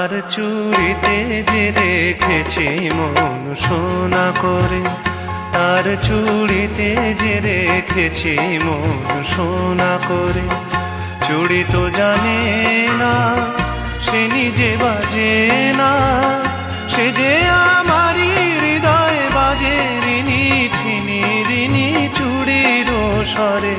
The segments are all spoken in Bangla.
তার চুড়িতে যে রেখেছি মন সোনা করে, তার চুড়িতে যে রেখেছি মন সোনা করে। চুড়ি তো জানে না, সে নিজে বাজে না, সে যে আমারই হৃদয় বাজে রিনি ঠিনি রিনি চুড়ির স্বরে।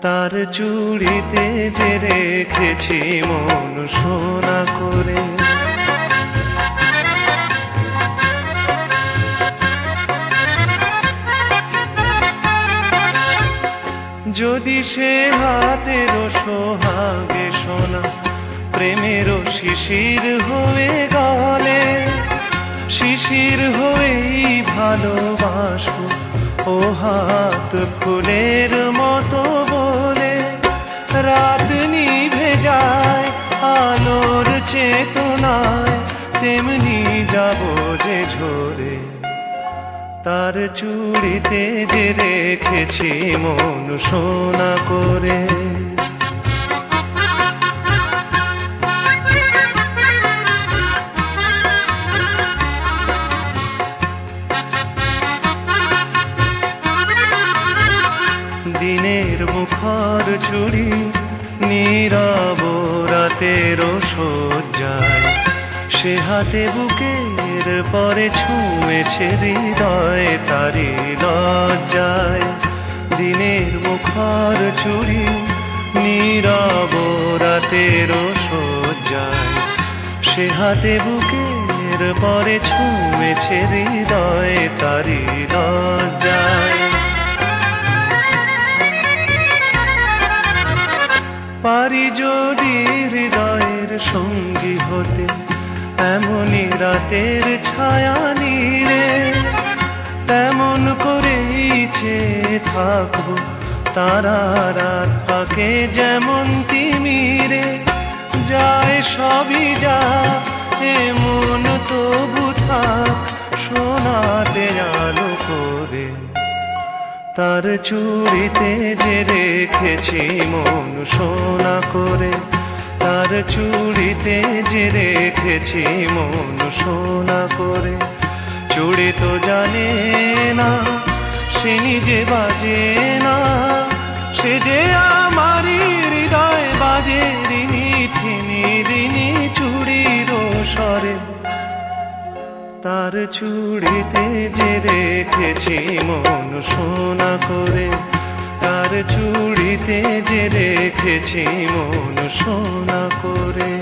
তার চুড়িতে যে রেখেছি মন সোনা করে। যদি সে হাতের সোহাগে সোনা প্রেমেরও শিশির হয়ে গলে, শিশির হয়েই ভালোবাসবো ও হাত ফুলের মতো বলে। রাত নিভে যায় আলোর চেতনায়, তেমনি যাব যে ঝরে। তার চুড়িতে যে রেখেছি মন সোনা করে। দিনের মুখর চুড়ি নীরব রাতের সজ্জায়, সে হাতে বুকের পরে ছুঁয়েছে হৃদয় তারি লজ্জায়। দিনের মুখর চুড়ি নীরব রাতের সজ্জায়, সে হাতে বুকের পরে ছুঁয়েছে হৃদয় তারি লজ্জায়। পারি যদি হৃদয়ের সঙ্গী হতে এমনই রাতের ছায়া নীড়ে, তেমন করেই চেয়ে থাকবো তারা রাত পাকে যেমন তিমিরে। যায় সবই যা এমন তবু থাক সোনাতে আলো করে। তার চুড়িতে যে রেখেছি মন সোনা করে, তার চুড়িতে যে রেখেছি মন সোনা করে। চুড়ি তো জানে না, সে নিজে বাজে না, সে যে আমারই হৃদয় বাজে রিনি ঠিনি রিনি চুড়ির স্বরে। তার চুড়িতে যে রেখেছি মন সোনা করে, তার চুড়িতে যে রেখেছি মন সোনা করে।